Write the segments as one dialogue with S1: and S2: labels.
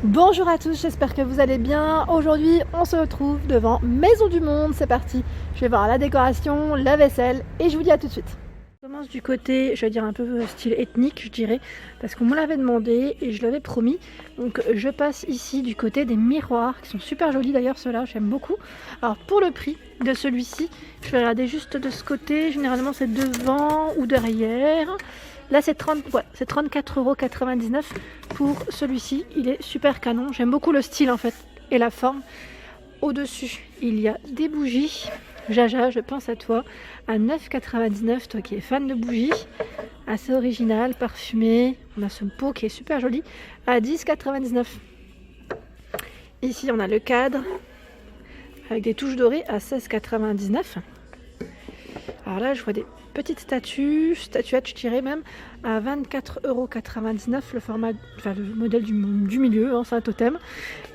S1: Bonjour à tous, j'espère que vous allez bien. Aujourd'hui, on se retrouve devant Maison du Monde. C'est parti. Je vais voir la décoration, la vaisselle et je vous dis à tout de suite. Je commence du côté, je vais dire un peu style ethnique, je dirais, parce qu'on me l'avait demandé et je l'avais promis. Donc je passe ici du côté des miroirs qui sont super jolis d'ailleurs, ceux-là, j'aime beaucoup. Alors pour le prix de celui-ci, je vais regarder juste de ce côté. Généralement, c'est devant ou derrière. Là, c'est 34,99 € pour celui-ci. Il est super canon. J'aime beaucoup le style en fait et la forme. Au-dessus, il y a des bougies. Jaja, je pense à toi. À 9,99 €, toi qui es fan de bougies. Assez original, parfumé. On a ce pot qui est super joli. À 10,99 €. Ici, on a le cadre avec des touches dorées à 16,99 €. Alors là, je vois des petites statuettes, je dirais même, à 24,99 € le format, enfin le modèle du milieu, hein, c'est un totem.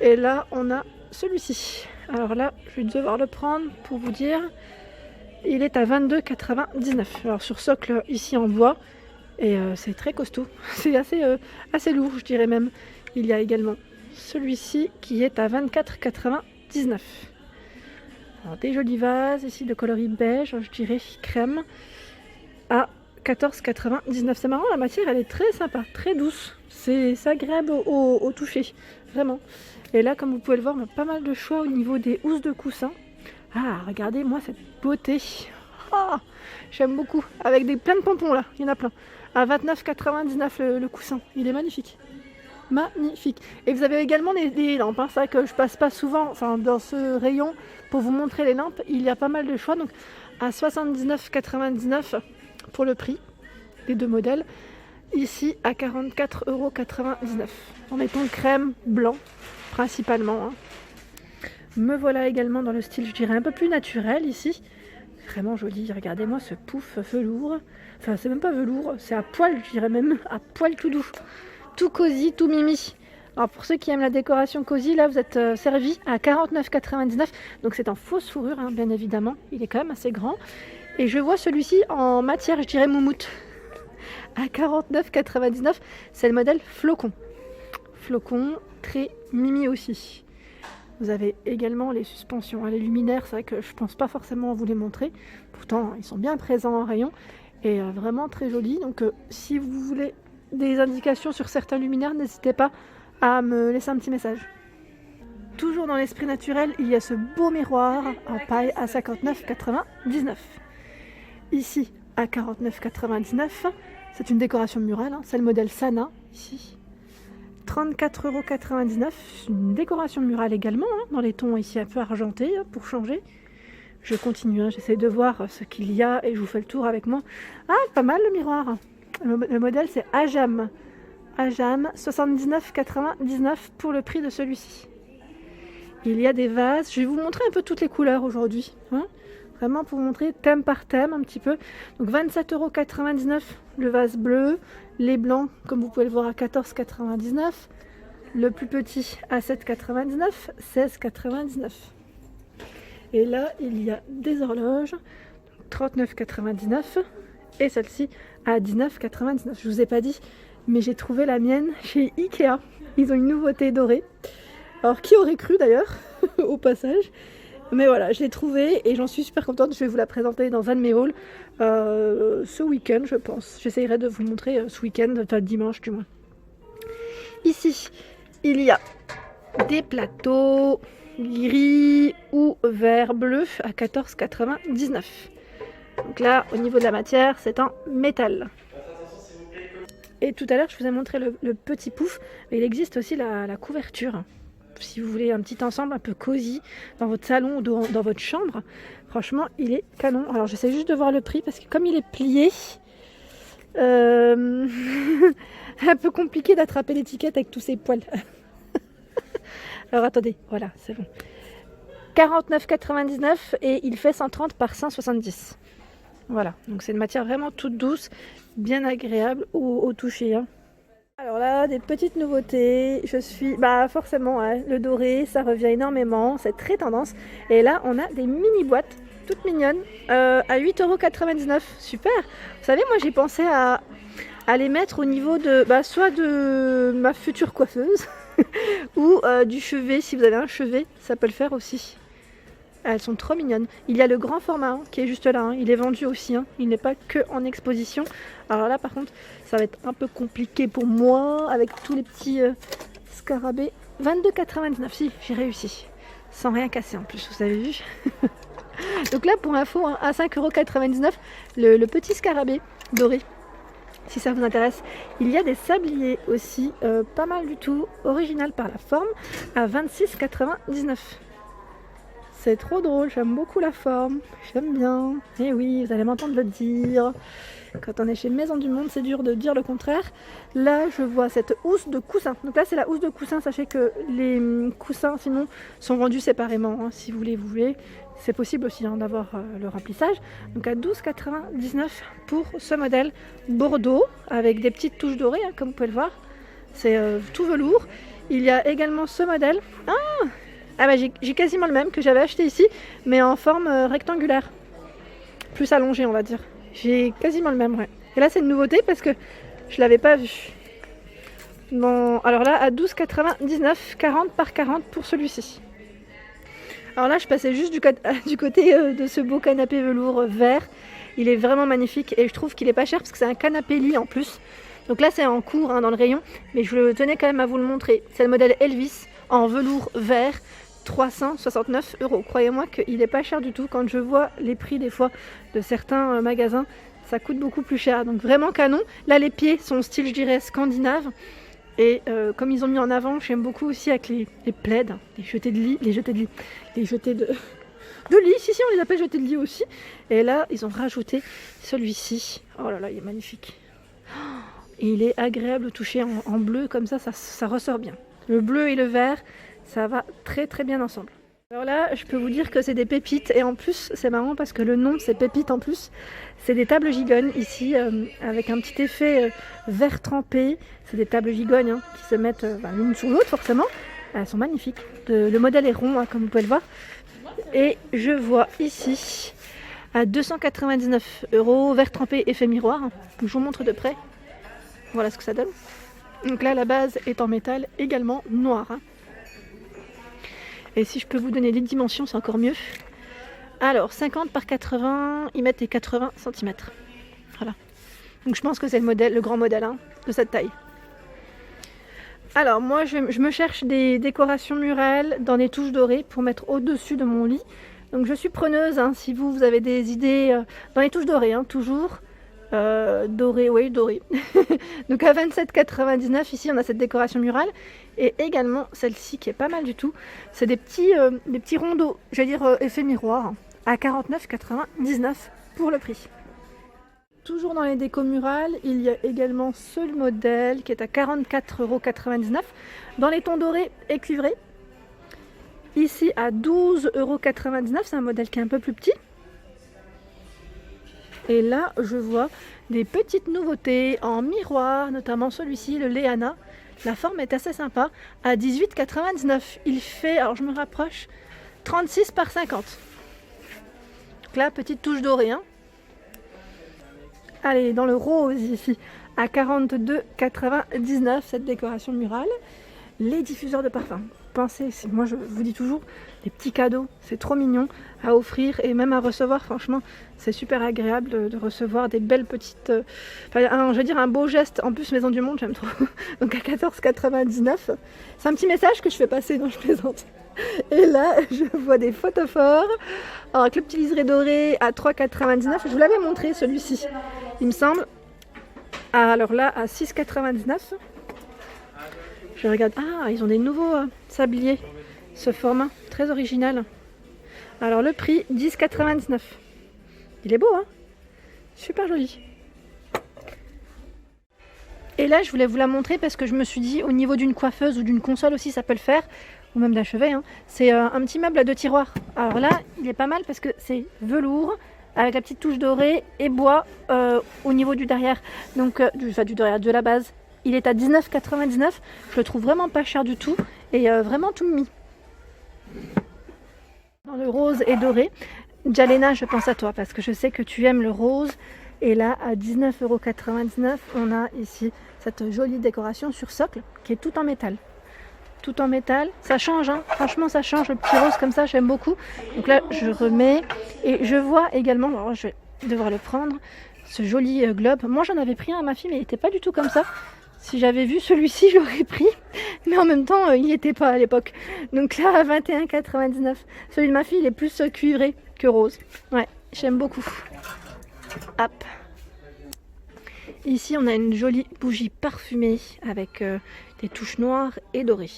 S1: Et là, on a celui-ci. Alors là, je vais devoir le prendre pour vous dire. Il est à 22,99 €. Alors sur socle ici en bois, et c'est très costaud. C'est assez lourd, je dirais même. Il y a également celui-ci qui est à 24,99 €. Alors, des jolis vases ici de coloris beige, je dirais crème, à 14,99 €. C'est marrant, la matière elle est très sympa, très douce. C'est agréable au toucher, vraiment. Et là, comme vous pouvez le voir, on a pas mal de choix au niveau des housses de coussins. Ah, regardez-moi cette beauté. Ah, j'aime beaucoup. Avec plein de pompons là, il y en a plein. À 29,99 € le coussin, il est magnifique. Magnifique. Et vous avez également les lampes, hein. C'est vrai que je passe pas souvent dans ce rayon pour vous montrer les lampes. Il y a pas mal de choix, donc à 79,99 € pour le prix des deux modèles. Ici à 44,99 € en éton crème blanc principalement, hein. Me voilà également dans le style, je dirais, un peu plus naturel ici. Vraiment joli. Regardez-moi ce pouf velours. Enfin, c'est même pas velours, c'est à poil, je dirais même à poil tout doux. Tout cosy, tout mimi. Alors pour ceux qui aiment la décoration cosy, là vous êtes servi à 49,99 €. Donc c'est en fausse fourrure, hein, bien évidemment. Il est quand même assez grand. Et je vois celui-ci en matière, je dirais moumoute. À 49,99 €. C'est le modèle flocon. Flocon, très mimi aussi. Vous avez également les suspensions, les luminaires. C'est vrai que je pense pas forcément vous les montrer. Pourtant, ils sont bien présents en rayon. Et vraiment très jolis. Donc si vous voulez des indications sur certains luminaires, n'hésitez pas à me laisser un petit message. Toujours dans l'esprit naturel, il y a ce beau miroir en paille à 59,99 €. Ici à 49,99 €, c'est une décoration murale, hein. C'est le modèle Sana ici. 34,99 €, une décoration murale également, hein, dans les tons ici un peu argentés, hein, pour changer. Je continue, hein, j'essaie de voir ce qu'il y a et je vous fais le tour avec moi. Ah, pas mal le miroir. Le modèle c'est Ajam. Ajam, 79,99 € pour le prix de celui-ci. Il y a des vases. Je vais vous montrer un peu toutes les couleurs aujourd'hui, hein, vraiment pour vous montrer thème par thème un petit peu. Donc 27,99 € le vase bleu. Les blancs, comme vous pouvez le voir, à 14,99 €. Le plus petit à 7,99 €, 16,99 €. Et là, il y a des horloges, 39,99 € et celle-ci à 19,99 €. Je vous ai pas dit, mais j'ai trouvé la mienne chez Ikea. Ils ont une nouveauté dorée. Alors, qui aurait cru d'ailleurs, au passage. Mais voilà, je l'ai trouvée et j'en suis super contente. Je vais vous la présenter dans un de mes hauls ce week-end, je pense. J'essayerai de vous montrer ce week-end, enfin dimanche du moins. Ici, il y a des plateaux gris ou vert bleu à 14,99 €. Donc là, au niveau de la matière, c'est en métal. Et tout à l'heure, je vous ai montré le petit pouf. Mais il existe aussi la couverture. Si vous voulez un petit ensemble un peu cosy dans votre salon ou dans votre chambre, franchement, il est canon. Alors, j'essaie juste de voir le prix parce que comme il est plié, un peu compliqué d'attraper l'étiquette avec tous ces poils. Alors, attendez, voilà, c'est bon. 49,99 € et il fait 130 par 170. Voilà, donc c'est une matière vraiment toute douce, bien agréable au toucher, hein. Alors là, des petites nouveautés. Forcément, hein, le doré, ça revient énormément, c'est très tendance. Et là, on a des mini boîtes toutes mignonnes à 8,99 €. Super. Vous savez, moi j'ai pensé à à les mettre au niveau de soit de ma future coiffeuse ou du chevet. Si vous avez un chevet, ça peut le faire aussi. Elles sont trop mignonnes. Il y a le grand format hein, qui est juste là, hein. Il est vendu aussi, hein. Il n'est pas que en exposition. Alors là par contre ça va être un peu compliqué pour moi avec tous les petits scarabées. 22,99, si j'ai réussi. Sans rien casser en plus, vous avez vu. Donc là pour info, hein, à 5,99 € le petit scarabée doré. Si ça vous intéresse, il y a des sabliers aussi, pas mal du tout, original par la forme, à 26,99 €. C'est trop drôle, j'aime beaucoup la forme, j'aime bien. Et oui, vous allez m'entendre le dire. Quand on est chez Maison du Monde, c'est dur de dire le contraire. Là, je vois cette housse de coussin. Donc là, c'est la housse de coussin. Sachez que les coussins, sinon, sont vendus séparément. Hein. Si vous voulez. C'est possible aussi hein, d'avoir le remplissage. Donc à 12,99 € pour ce modèle Bordeaux, avec des petites touches dorées, hein, comme vous pouvez le voir. C'est tout velours. Il y a également ce modèle. Ah bah j'ai quasiment le même que j'avais acheté ici, mais en forme rectangulaire. Plus allongé, on va dire. J'ai quasiment le même, ouais. Et là, c'est une nouveauté parce que je l'avais pas vu. Bon, alors là, à 12,99 €, 40 par 40 pour celui-ci. Alors là, je passais juste du côté de ce beau canapé velours vert. Il est vraiment magnifique et je trouve qu'il est pas cher parce que c'est un canapé lit en plus. Donc là, c'est en cours hein, dans le rayon, mais je tenais quand même à vous le montrer. C'est le modèle Elvis en velours vert. 369 €. Croyez-moi qu'il n'est pas cher du tout. Quand je vois les prix des fois de certains magasins, ça coûte beaucoup plus cher. Donc vraiment canon. Là les pieds sont style je dirais scandinave. Et comme ils ont mis en avant, j'aime beaucoup aussi avec les plaids, les jetés de lit, les jetés de lit. Si on les appelle jetés de lit aussi. Et là ils ont rajouté celui-ci. Oh là là, il est magnifique. Et il est agréable au toucher en bleu comme ça ressort bien. Le bleu et le vert. Ça va très très bien ensemble. Alors là, je peux vous dire que c'est des pépites. Et en plus, c'est marrant parce que le nom, c'est pépites en plus. C'est des tables gigognes ici, avec un petit effet vert trempé. C'est des tables gigognes hein, qui se mettent l'une sur l'autre forcément. Elles sont magnifiques. Le modèle est rond, hein, comme vous pouvez le voir. Et je vois ici, à 299 €, vert trempé, effet miroir. Je vous montre de près. Voilà ce que ça donne. Donc là, la base est en métal, également noir. Hein. Et si je peux vous donner les dimensions, c'est encore mieux. Alors, 50 par 80, ils mettent les 80 cm. Voilà. Donc je pense que c'est le grand modèle hein, de cette taille. Alors moi, je me cherche des décorations murales dans des touches dorées pour mettre au-dessus de mon lit. Donc je suis preneuse, hein, si vous avez des idées dans les touches dorées, hein, toujours. Doré, oui, doré. Donc à 27,99 €, ici on a cette décoration murale. Et également celle-ci qui est pas mal du tout. C'est des petits rondeaux, je vais dire effet miroir, à 49,99 € pour le prix. Toujours dans les décos murales, il y a également ce modèle qui est à 44,99 € dans les tons dorés et cuivrés. Ici à 12,99 €, c'est un modèle qui est un peu plus petit. Et là, je vois des petites nouveautés en miroir, notamment celui-ci, le Léana. La forme est assez sympa, à 18,99 €. Il fait, alors je me rapproche, 36 par 50. Donc là, petite touche dorée. Hein. Allez, dans le rose ici, à 42,99 €, cette décoration murale. Les diffuseurs de parfum. Pensez, moi je vous dis toujours, les petits cadeaux, c'est trop mignon à offrir et même à recevoir. Franchement, c'est super agréable de recevoir des belles petites... je veux dire un beau geste. En plus, Maison du Monde, j'aime trop. Donc à 14,99 €. C'est un petit message que je fais passer, non je plaisante. Et là, je vois des photophores. Alors, avec le petit liseré doré à 3,99 €. Je vous l'avais montré celui-ci, il me semble. Alors là, à 6,99 €. Je regarde. Ah, ils ont des nouveaux sabliers. Ce format, très original. Alors le prix, 10,99 €. Il est beau, hein? Super joli. Et là, je voulais vous la montrer parce que je me suis dit, au niveau d'une coiffeuse ou d'une console aussi, ça peut le faire. Ou même d'un chevet. Hein. C'est un petit meuble à 2 tiroirs. Alors là, il est pas mal parce que c'est velours, avec la petite touche dorée et bois au niveau du derrière. Donc, du derrière, de la base. Il est à 19,99 €. Je le trouve vraiment pas cher du tout. Et vraiment tout mis. Dans le rose et doré. Jalena, je pense à toi parce que je sais que tu aimes le rose Et là, à 19,99 €, on a ici cette jolie décoration sur socle qui est tout en métal. Tout en métal, ça change, hein. Franchement ça change, le petit rose comme ça, j'aime beaucoup. Donc là, je remets et je vois également, alors je vais devoir le prendre, ce joli globe. Moi j'en avais pris un à ma fille, mais il n'était pas du tout comme ça. Si j'avais vu celui-ci, je l'aurais pris, mais en même temps, il n'y était pas à l'époque. Donc là, à 21,99 €. Celui de ma fille, il est plus cuivré que rose. Ouais, j'aime beaucoup. Hop. Ici, on a une jolie bougie parfumée avec des touches noires et dorées.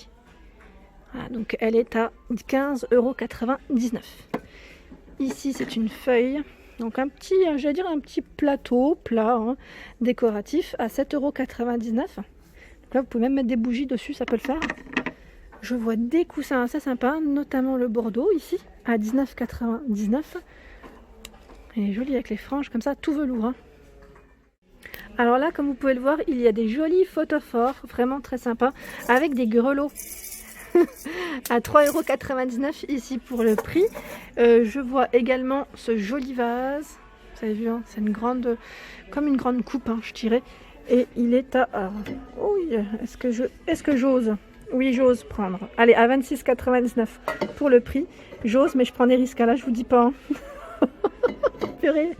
S1: Voilà, donc elle est à 15,99 €. Ici, c'est une feuille. Donc un petit, j'allais dire un petit plateau plat, hein, décoratif à 7,99 €. Donc là, vous pouvez même mettre des bougies dessus, ça peut le faire. Je vois des coussins assez sympas, notamment le Bordeaux ici, à 19,99 €. Il est joli avec les franges comme ça, tout velours. Hein. Alors là, comme vous pouvez le voir, il y a des jolis photophores, vraiment très sympas, avec des grelots. À 3,99 € ici pour le prix. Je vois également ce joli vase. Vous avez vu, hein, c'est une grande, comme une grande coupe, hein, je dirais. Et il est à... oui, est-ce que j'ose? Oui, j'ose prendre. Allez, à 26,99 € pour le prix. J'ose, mais je prends des risques. Là, je vous dis pas. Hein. Purée.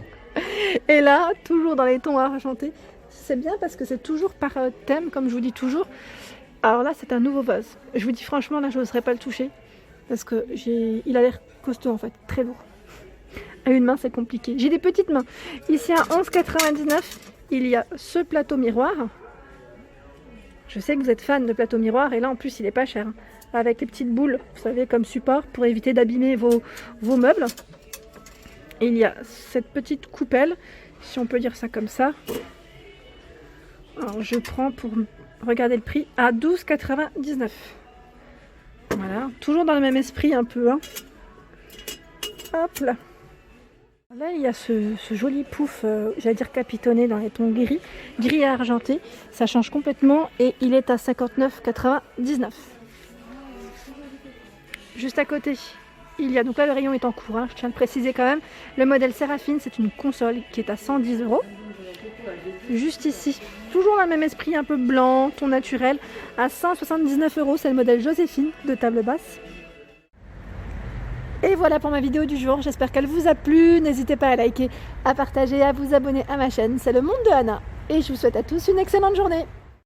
S1: Et là, toujours dans les tons argentés. C'est bien parce que c'est toujours par thème, comme je vous dis toujours. Alors là, c'est un nouveau vase. Je vous dis franchement, là, je n'oserais pas le toucher. Parce que il a l'air costaud en fait, très lourd. À une main, c'est compliqué. J'ai des petites mains. Ici, à 11,99 €, il y a ce plateau miroir. Je sais que vous êtes fan de plateau miroir. Et là, en plus, il est pas cher. Hein, avec les petites boules, vous savez, comme support, pour éviter d'abîmer vos meubles. Et il y a cette petite coupelle, si on peut dire ça comme ça. Alors, je prends pour... Regardez le prix, à 12,99 €. Voilà, toujours dans le même esprit un peu. Hein. Hop là. Là, il y a ce joli pouf, j'allais dire capitonné dans les tons gris et argenté. Ça change complètement et il est à 59,99 €. Juste à côté, il y a, donc là le rayon est en cours, hein, je tiens à le préciser quand même. Le modèle Séraphine, c'est une console qui est à 110 €. Juste ici, toujours dans le même esprit, un peu blanc, ton naturel, à 179 €, c'est le modèle Joséphine de table basse. Et voilà pour ma vidéo du jour, j'espère qu'elle vous a plu. N'hésitez pas à liker, à partager, à vous abonner à ma chaîne, c'est le monde de Anna. Et je vous souhaite à tous une excellente journée.